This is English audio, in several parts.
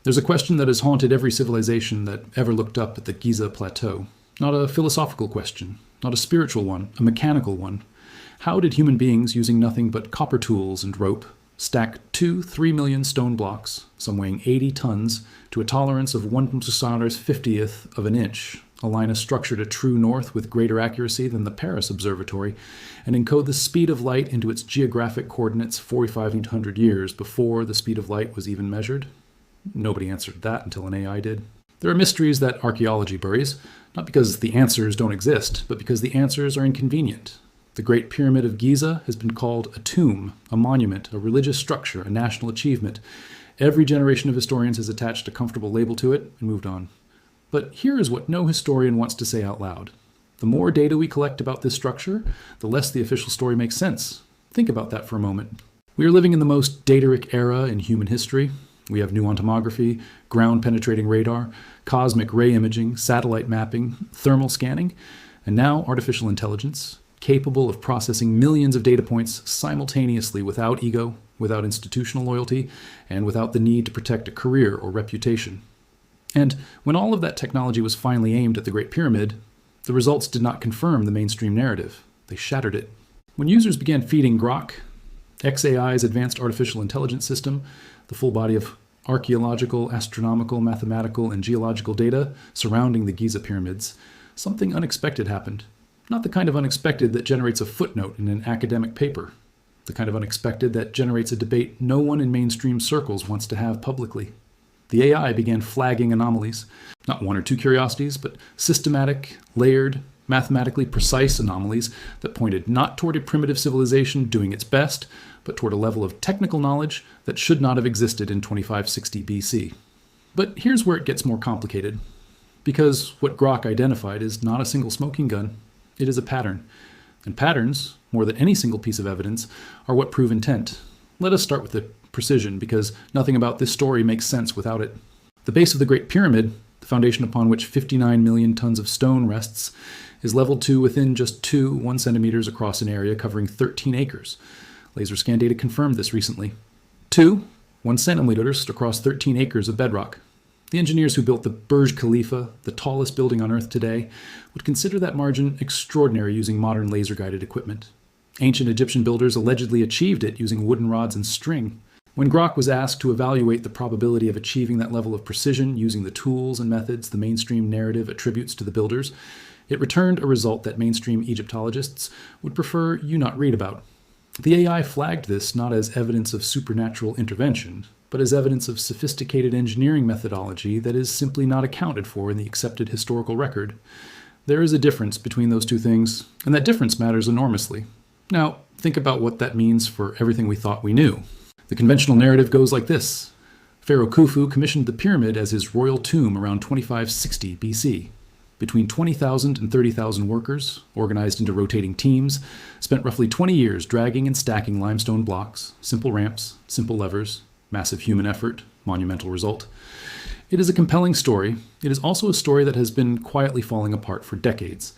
There's a question that has haunted every civilization that ever looked up at the Giza Plateau. Not a philosophical question, not a spiritual one, a mechanical one. How did human beings, using nothing but copper tools and rope, stack 3 million stone blocks, some weighing 80 tons, to a tolerance of 1/50th of an inch, align a structure to true north with greater accuracy than the Paris Observatory, and encode the speed of light into its geographic coordinates 4,500 years before the speed of light was even measured? Nobody answered that until an AI did. There are mysteries that archaeology buries, not because the answers don't exist, but because the answers are inconvenient. The Great Pyramid of Giza has been called a tomb, a monument, a religious structure, a national achievement. Every generation of historians has attached a comfortable label to it and moved on. But here is what no historian wants to say out loud. The more data we collect about this structure, the less the official story makes sense. Think about that for a moment. We are living in the most data-rich era in human history. We have nuon tomography, ground-penetrating radar, cosmic ray imaging, satellite mapping, thermal scanning, and now artificial intelligence, capable of processing millions of data points simultaneously without ego, without institutional loyalty, and without the need to protect a career or reputation. And when all of that technology was finally aimed at the Great Pyramid, the results did not confirm the mainstream narrative. They shattered it. When users began feeding Grok, XAI's advanced artificial intelligence system, the full body of archaeological, astronomical, mathematical, and geological data surrounding the Giza pyramids, something unexpected happened. Not the kind of unexpected that generates a footnote in an academic paper. The kind of unexpected that generates a debate no one in mainstream circles wants to have publicly. The AI began flagging anomalies, not one or two curiosities, but systematic, layered, mathematically precise anomalies that pointed not toward a primitive civilization doing its best, but toward a level of technical knowledge that should not have existed in 2560 BC. But here's where it gets more complicated. Because what Grok identified is not a single smoking gun. It is a pattern. And patterns, more than any single piece of evidence, are what prove intent. Let us start with the precision, because nothing about this story makes sense without it. The base of the Great Pyramid, the foundation upon which 59 million tons of stone rests, is leveled to within just 1 centimeters across an area covering 13 acres. Laser scan data confirmed this recently. 1 centimeters across 13 acres of bedrock. The engineers who built the Burj Khalifa, the tallest building on Earth today, would consider that margin extraordinary using modern laser-guided equipment. Ancient Egyptian builders allegedly achieved it using wooden rods and string. When Grok was asked to evaluate the probability of achieving that level of precision using the tools and methods the mainstream narrative attributes to the builders, it returned a result that mainstream Egyptologists would prefer you not read about. The AI flagged this not as evidence of supernatural intervention, but as evidence of sophisticated engineering methodology that is simply not accounted for in the accepted historical record. There is a difference between those two things, and that difference matters enormously. Now, think about what that means for everything we thought we knew. The conventional narrative goes like this. Pharaoh Khufu commissioned the pyramid as his royal tomb around 2560 BC. Between 20,000 and 30,000 workers, organized into rotating teams, spent roughly 20 years dragging and stacking limestone blocks, simple ramps, simple levers, massive human effort, monumental result. It is a compelling story. It is also a story that has been quietly falling apart for decades.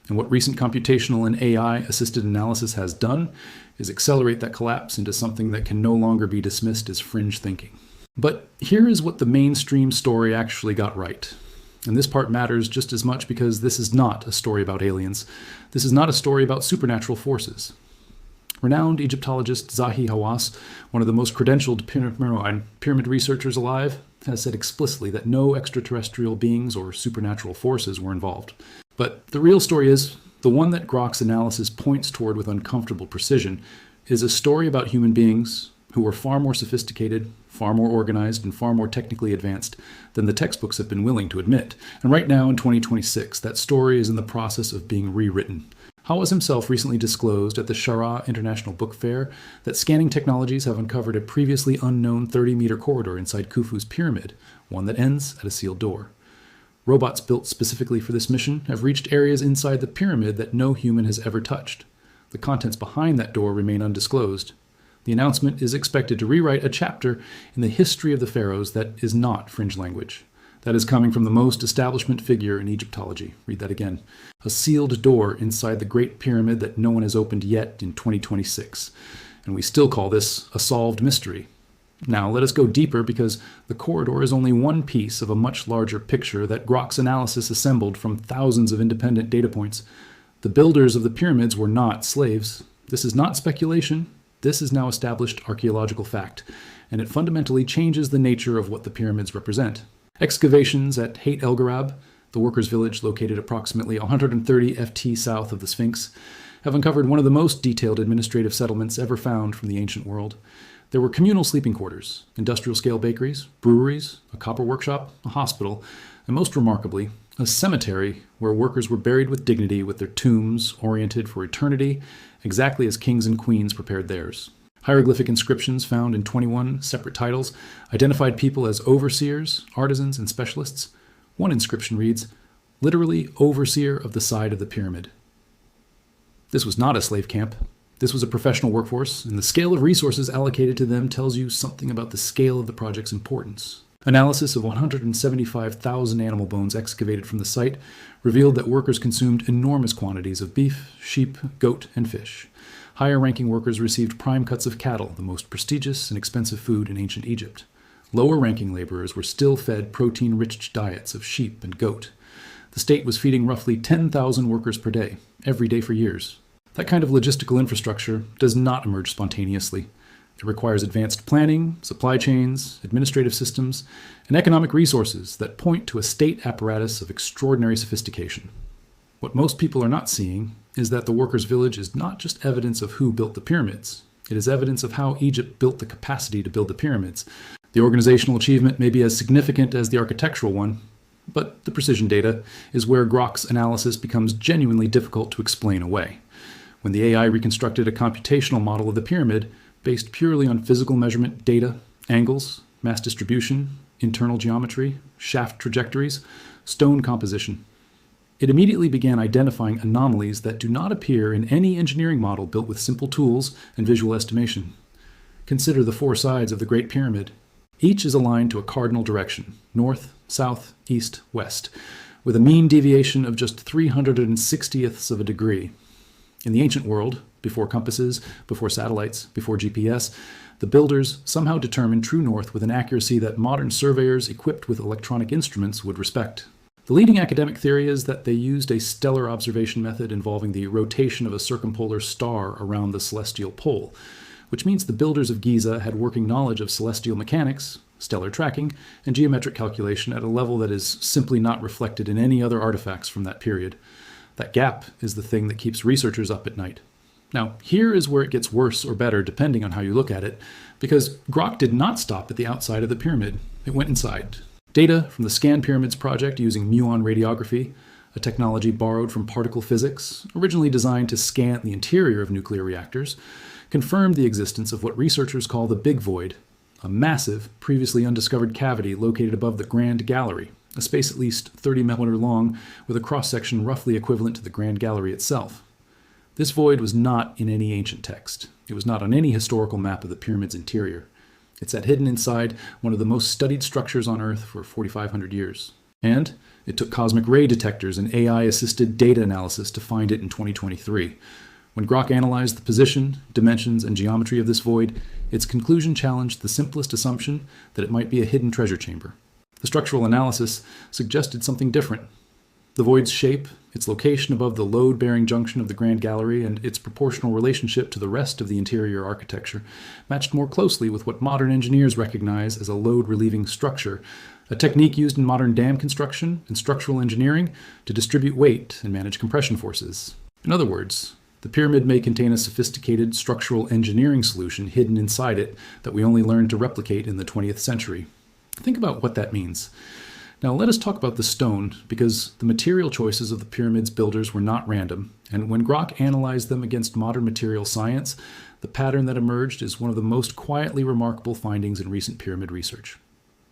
And what recent computational and AI-assisted analysis has done is accelerate that collapse into something that can no longer be dismissed as fringe thinking. But here is what the mainstream story actually got right. And this part matters just as much because this is not a story about aliens. This is not a story about supernatural forces. Renowned Egyptologist Zahi Hawass, one of the most credentialed pyramid researchers alive, has said explicitly that no extraterrestrial beings or supernatural forces were involved. But the real story is, the one that Grok's analysis points toward with uncomfortable precision, is a story about human beings who were far more sophisticated, far more organized, and far more technically advanced than the textbooks have been willing to admit. And right now in 2026, that story is in the process of being rewritten. Hawass himself recently disclosed at the Sharjah International Book Fair that scanning technologies have uncovered a previously unknown 30-meter corridor inside Khufu's pyramid, one that ends at a sealed door. Robots built specifically for this mission have reached areas inside the pyramid that no human has ever touched. The contents behind that door remain undisclosed. The announcement is expected to rewrite a chapter in the history of the pharaohs that is not fringe language. That is coming from the most establishment figure in Egyptology. Read that again. A sealed door inside the Great Pyramid that no one has opened yet in 2026. And we still call this a solved mystery. Now, let us go deeper because the corridor is only one piece of a much larger picture that Grok's analysis assembled from thousands of independent data points. The builders of the pyramids were not slaves. This is not speculation. This is now established archaeological fact, and it fundamentally changes the nature of what the pyramids represent. Excavations at Hayt El Garab, the workers' village located approximately 130 FT south of the Sphinx, have uncovered one of the most detailed administrative settlements ever found from the ancient world. There were communal sleeping quarters, industrial-scale bakeries, breweries, a copper workshop, a hospital, and most remarkably, a cemetery where workers were buried with dignity with their tombs oriented for eternity, exactly as kings and queens prepared theirs. Hieroglyphic inscriptions found in 21 separate titles identified people as overseers, artisans, and specialists. One inscription reads, literally overseer of the side of the pyramid. This was not a slave camp. This was a professional workforce, and the scale of resources allocated to them tells you something about the scale of the project's importance. Analysis of 175,000 animal bones excavated from the site revealed that workers consumed enormous quantities of beef, sheep, goat, and fish. Higher-ranking workers received prime cuts of cattle, the most prestigious and expensive food in ancient Egypt. Lower-ranking laborers were still fed protein-rich diets of sheep and goat. The state was feeding roughly 10,000 workers per day, every day for years. That kind of logistical infrastructure does not emerge spontaneously. It requires advanced planning, supply chains, administrative systems, and economic resources that point to a state apparatus of extraordinary sophistication. What most people are not seeing is that the workers' village is not just evidence of who built the pyramids. It is evidence of how Egypt built the capacity to build the pyramids. The organizational achievement may be as significant as the architectural one, but the precision data is where Grok's analysis becomes genuinely difficult to explain away. When the AI reconstructed a computational model of the pyramid based purely on physical measurement data, angles, mass distribution, internal geometry, shaft trajectories, stone composition, it immediately began identifying anomalies that do not appear in any engineering model built with simple tools and visual estimation. Consider the four sides of the Great Pyramid. Each is aligned to a cardinal direction, north, south, east, west, with a mean deviation of just 360ths of a degree. In the ancient world, before compasses, before satellites, before GPS, the builders somehow determined true north with an accuracy that modern surveyors equipped with electronic instruments would respect. The leading academic theory is that they used a stellar observation method involving the rotation of a circumpolar star around the celestial pole, which means the builders of Giza had working knowledge of celestial mechanics, stellar tracking, and geometric calculation at a level that is simply not reflected in any other artifacts from that period. That gap is the thing that keeps researchers up at night. Now, here is where it gets worse or better depending on how you look at it, because Grok did not stop at the outside of the pyramid. It went inside. Data from the Scan Pyramids project using muon radiography, a technology borrowed from particle physics, originally designed to scan the interior of nuclear reactors, confirmed the existence of what researchers call the Big Void, a massive, previously undiscovered cavity located above the Grand Gallery, a space at least 30 millimeters long with a cross-section roughly equivalent to the Grand Gallery itself. This void was not in any ancient text. It was not on any historical map of the pyramid's interior. It sat hidden inside one of the most studied structures on Earth for 4,500 years. And it took cosmic ray detectors and AI-assisted data analysis to find it in 2023. When Grok analyzed the position, dimensions, and geometry of this void, its conclusion challenged the simplest assumption that it might be a hidden treasure chamber. The structural analysis suggested something different. The void's shape, its location above the load-bearing junction of the Grand Gallery, and its proportional relationship to the rest of the interior architecture matched more closely with what modern engineers recognize as a load-relieving structure, a technique used in modern dam construction and structural engineering to distribute weight and manage compression forces. In other words, the pyramid may contain a sophisticated structural engineering solution hidden inside it that we only learned to replicate in the 20th century. Think about what that means. Now let us talk about the stone, because the material choices of the pyramid's builders were not random, and when Grok analyzed them against modern material science, the pattern that emerged is one of the most quietly remarkable findings in recent pyramid research.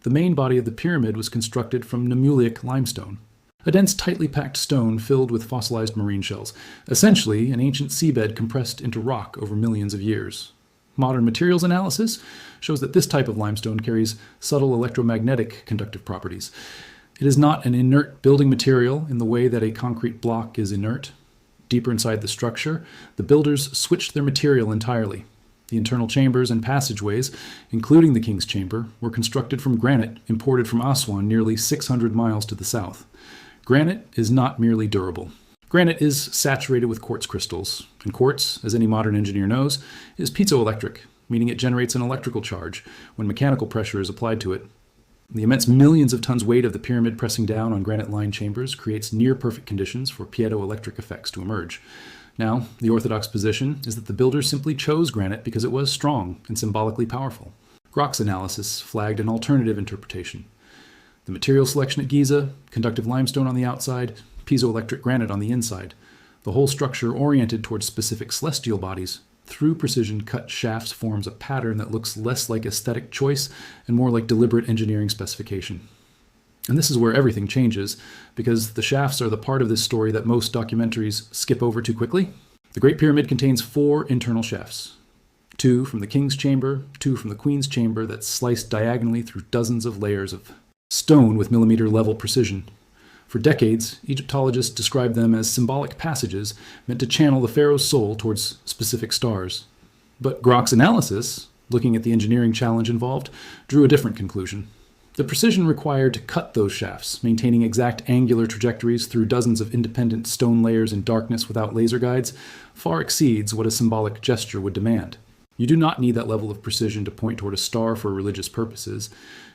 The main body of the pyramid was constructed from Namulic limestone, a dense, tightly packed stone filled with fossilized marine shells, essentially an ancient seabed compressed into rock over millions of years. Modern materials analysis shows that this type of limestone carries subtle electromagnetic conductive properties. It is not an inert building material in the way that a concrete block is inert. Deeper inside the structure, the builders switched their material entirely. The internal chambers and passageways, including the king's chamber, were constructed from granite imported from Aswan nearly 600 miles to the south. Granite is not merely durable. Granite is saturated with quartz crystals, and quartz, as any modern engineer knows, is piezoelectric, meaning it generates an electrical charge when mechanical pressure is applied to it. The immense millions of tons weight of the pyramid pressing down on granite-lined chambers creates near-perfect conditions for piezoelectric effects to emerge. Now, the orthodox position is that the builders simply chose granite because it was strong and symbolically powerful. Grok's analysis flagged an alternative interpretation. The material selection at Giza, conductive limestone on the outside, piezoelectric granite on the inside, the whole structure oriented towards specific celestial bodies, through precision cut shafts forms a pattern that looks less like aesthetic choice and more like deliberate engineering specification. And this is where everything changes, because the shafts are the part of this story that most documentaries skip over too quickly. The Great Pyramid contains 4 internal shafts. 2 from the king's chamber, 2 from the queen's chamber that sliced diagonally through dozens of layers of stone with millimeter level precision. For decades, Egyptologists described them as symbolic passages meant to channel the pharaoh's soul towards specific stars. But Grok's analysis, looking at the engineering challenge involved, drew a different conclusion. The precision required to cut those shafts, maintaining exact angular trajectories through dozens of independent stone layers in darkness without laser guides, far exceeds what a symbolic gesture would demand. You do not need that level of precision to point toward a star for religious purposes.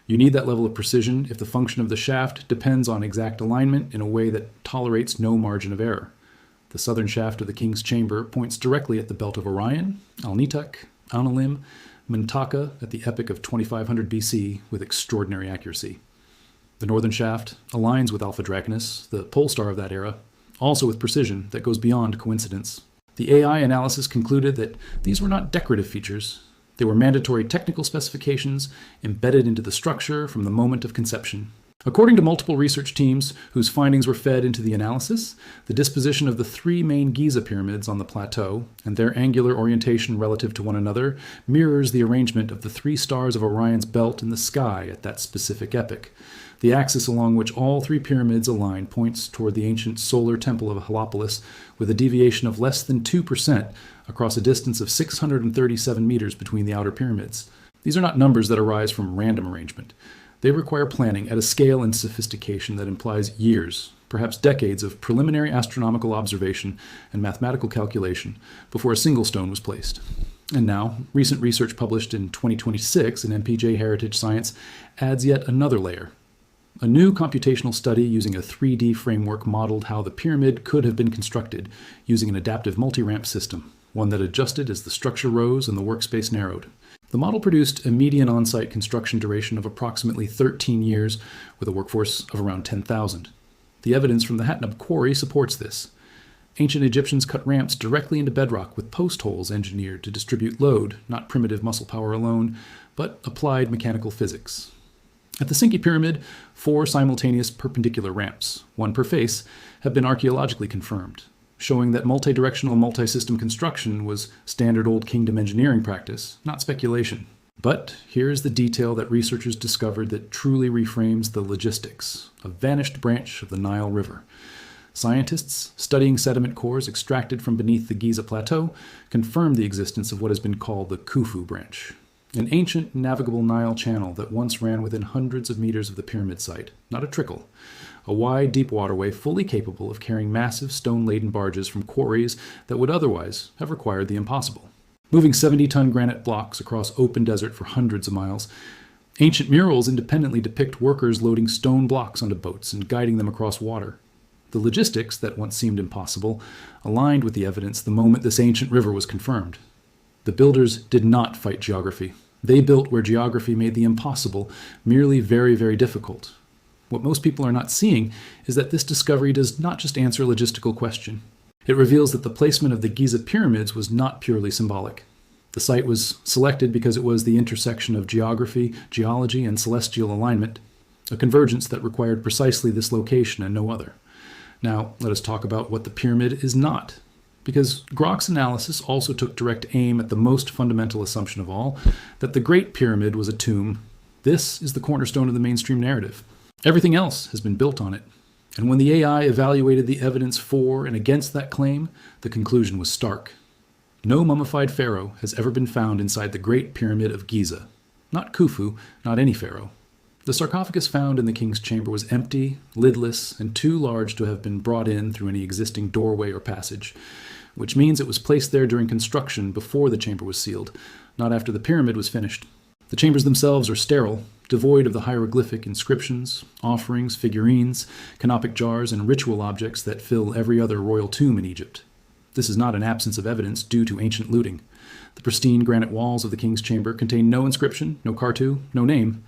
You need that level of precision if the function of the shaft depends on exact alignment in a way that tolerates no margin of error. The southern shaft of the king's chamber points directly at the belt of Orion, Al-Nitak, Anolim, Mintaka at the epoch of 2500 BC with extraordinary accuracy. The northern shaft aligns with Alpha Draconis, the pole star of that era, also with precision that goes beyond coincidence. The AI analysis concluded that these were not decorative features. They were mandatory technical specifications embedded into the structure from the moment of conception. According to multiple research teams whose findings were fed into the analysis, the disposition of the 3 main Giza pyramids on the plateau and their angular orientation relative to one another mirrors the arrangement of the 3 stars of Orion's belt in the sky at that specific epoch. The axis along which all 3 pyramids align points toward the ancient solar temple of Heliopolis with a deviation of less than 2% across a distance of 637 meters between the outer pyramids. These are not numbers that arise from random arrangement. They require planning at a scale and sophistication that implies years, perhaps decades of preliminary astronomical observation and mathematical calculation before a single stone was placed. And now, recent research published in 2026 in MPJ Heritage Science adds yet another layer. A new computational study using a 3D framework modeled how the pyramid could have been constructed using an adaptive multi-ramp system, one that adjusted as the structure rose and the workspace narrowed. The model produced a median on-site construction duration of approximately 13 years with a workforce of around 10,000. The evidence from the Hatnub quarry supports this. Ancient Egyptians cut ramps directly into bedrock with post holes engineered to distribute load, not primitive muscle power alone, but applied mechanical physics. At the Sinki Pyramid, 4 simultaneous perpendicular ramps, 1 per face, have been archaeologically confirmed, showing that multi-directional multi-system construction was standard Old Kingdom engineering practice, not speculation. But here's the detail that researchers discovered that truly reframes the logistics, a vanished branch of the Nile River. Scientists studying sediment cores extracted from beneath the Giza Plateau confirmed the existence of what has been called the Khufu branch, an ancient navigable Nile channel that once ran within hundreds of meters of the pyramid site, not a trickle. A wide, deep waterway fully capable of carrying massive stone-laden barges from quarries that would otherwise have required the impossible. Moving 70-ton granite blocks across open desert for hundreds of miles, ancient murals independently depict workers loading stone blocks onto boats and guiding them across water. The logistics that once seemed impossible aligned with the evidence the moment this ancient river was confirmed. The builders did not fight geography. They built where geography made the impossible merely very, very difficult. What most people are not seeing is that this discovery does not just answer a logistical question. It reveals that the placement of the Giza pyramids was not purely symbolic. The site was selected because it was the intersection of geography, geology, and celestial alignment, a convergence that required precisely this location and no other. Now, let us talk about what the pyramid is not. Because Grok's analysis also took direct aim at the most fundamental assumption of all, that the Great Pyramid was a tomb. This is the cornerstone of the mainstream narrative. Everything else has been built on it. And when the AI evaluated the evidence for and against that claim, the conclusion was stark. No mummified pharaoh has ever been found inside the Great Pyramid of Giza. Not Khufu, not any pharaoh. The sarcophagus found in the king's chamber was empty, lidless, and too large to have been brought in through any existing doorway or passage, which means it was placed there during construction before the chamber was sealed, not after the pyramid was finished. The chambers themselves are sterile, devoid of the hieroglyphic inscriptions, offerings, figurines, canopic jars, and ritual objects that fill every other royal tomb in Egypt. This is not an absence of evidence due to ancient looting. The pristine granite walls of the king's chamber contain no inscription, no cartouche, no name.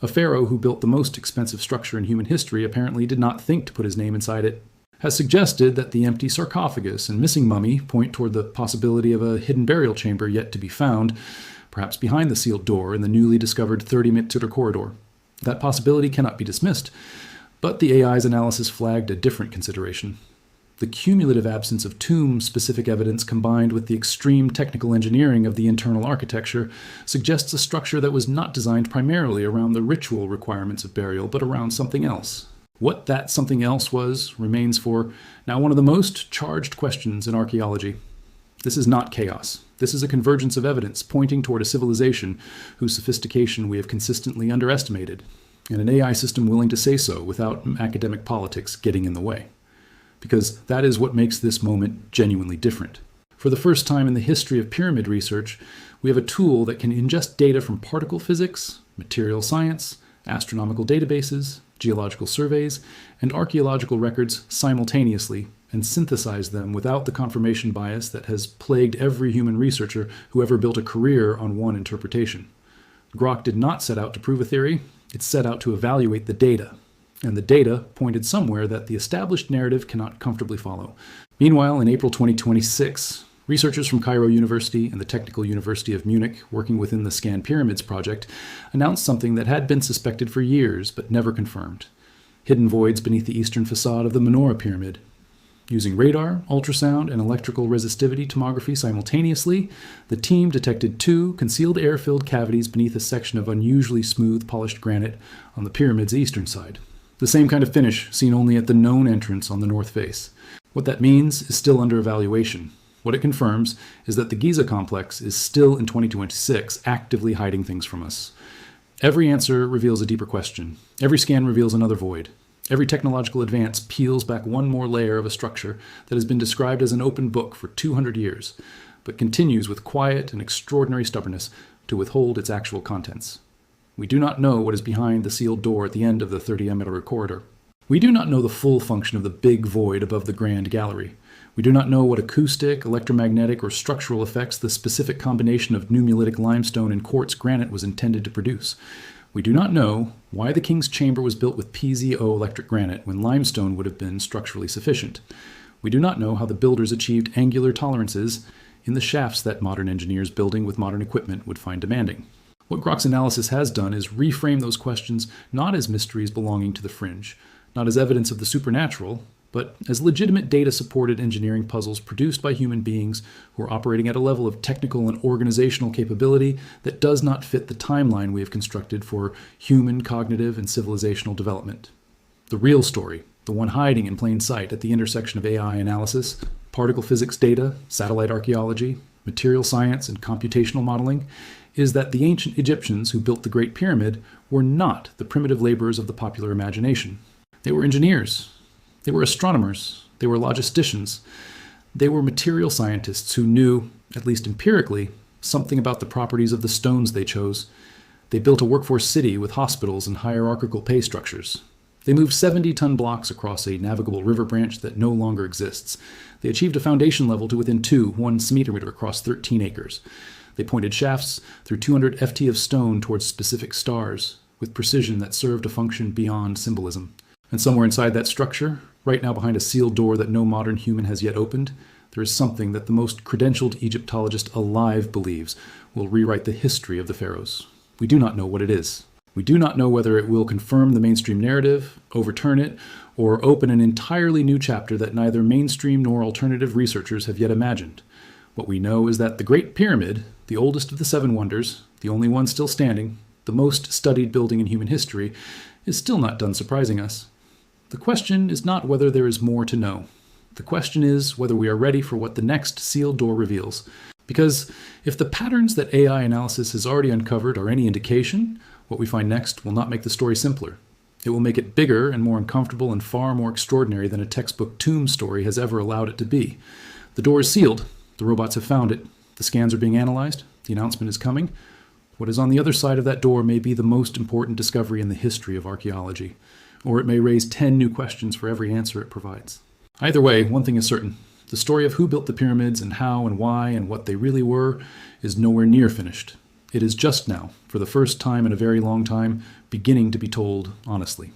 A pharaoh who built the most expensive structure in human history apparently did not think to put his name inside it. Has suggested that the empty sarcophagus and missing mummy point toward the possibility of a hidden burial chamber yet to be found, perhaps behind the sealed door in the newly discovered 30-meter corridor. That possibility cannot be dismissed, but the AI's analysis flagged a different consideration. The cumulative absence of tomb-specific evidence combined with the extreme technical engineering of the internal architecture suggests a structure that was not designed primarily around the ritual requirements of burial, but around something else. What that something else was remains for now one of the most charged questions in archaeology. This is not chaos. This is a convergence of evidence pointing toward a civilization whose sophistication we have consistently underestimated, and an AI system willing to say so without academic politics getting in the way. Because that is what makes this moment genuinely different. For the first time in the history of pyramid research, we have a tool that can ingest data from particle physics, material science, astronomical databases, geological surveys, and archaeological records simultaneously and synthesize them without the confirmation bias that has plagued every human researcher who ever built a career on one interpretation. Grok did not set out to prove a theory, it set out to evaluate the data. And the data pointed somewhere that the established narrative cannot comfortably follow. Meanwhile, in April 2026, researchers from Cairo University and the Technical University of Munich, working within the Scan Pyramids project, announced something that had been suspected for years but never confirmed: hidden voids beneath the eastern facade of the Menorah Pyramid. Using radar, ultrasound, and electrical resistivity tomography simultaneously, the team detected 2 concealed air-filled cavities beneath a section of unusually smooth polished granite on the pyramid's eastern side. The same kind of finish seen only at the known entrance on the north face. What that means is still under evaluation. What it confirms is that the Giza complex is still in 2026 actively hiding things from us. Every answer reveals a deeper question. Every scan reveals another void. Every technological advance peels back one more layer of a structure that has been described as an open book for 200 years, but continues with quiet and extraordinary stubbornness to withhold its actual contents. We do not know what is behind the sealed door at the end of the 30-meter corridor. We do not know the full function of the big void above the grand gallery. We do not know what acoustic, electromagnetic, or structural effects the specific combination of nummulitic limestone and quartz granite was intended to produce. We do not know why the king's chamber was built with PZO electric granite when limestone would have been structurally sufficient. We do not know how the builders achieved angular tolerances in the shafts that modern engineers building with modern equipment would find demanding. What Grok's analysis has done is reframe those questions not as mysteries belonging to the fringe, not as evidence of the supernatural, but as legitimate data-supported engineering puzzles produced by human beings who are operating at a level of technical and organizational capability that does not fit the timeline we have constructed for human cognitive and civilizational development. The real story, the one hiding in plain sight at the intersection of AI analysis, particle physics data, satellite archaeology, material science, and computational modeling, is that the ancient Egyptians who built the Great Pyramid were not the primitive laborers of the popular imagination. They were engineers. They were astronomers. They were logisticians. They were material scientists who knew, at least empirically, something about the properties of the stones they chose. They built a workforce city with hospitals and hierarchical pay structures. They moved 70-ton blocks across a navigable river branch that no longer exists. They achieved a foundation level to within 1 centimeter across 13 acres. They pointed shafts through 200 ft of stone towards specific stars, with precision that served a function beyond symbolism. And somewhere inside that structure, right now behind a sealed door that no modern human has yet opened, there is something that the most credentialed Egyptologist alive believes will rewrite the history of the pharaohs. We do not know what it is. We do not know whether it will confirm the mainstream narrative, overturn it, or open an entirely new chapter that neither mainstream nor alternative researchers have yet imagined. What we know is that the Great Pyramid, the oldest of the 7 wonders, the only one still standing, the most studied building in human history, is still not done surprising us. The question is not whether there is more to know. The question is whether we are ready for what the next sealed door reveals. Because if the patterns that AI analysis has already uncovered are any indication, what we find next will not make the story simpler. It will make it bigger and more uncomfortable and far more extraordinary than a textbook tomb story has ever allowed it to be. The door is sealed. The robots have found it. The scans are being analyzed. The announcement is coming. What is on the other side of that door may be the most important discovery in the history of archaeology, or it may raise 10 new questions for every answer it provides. Either way, one thing is certain. The story of who built the pyramids and how and why and what they really were is nowhere near finished. It is just now, for the first time in a very long time, beginning to be told honestly.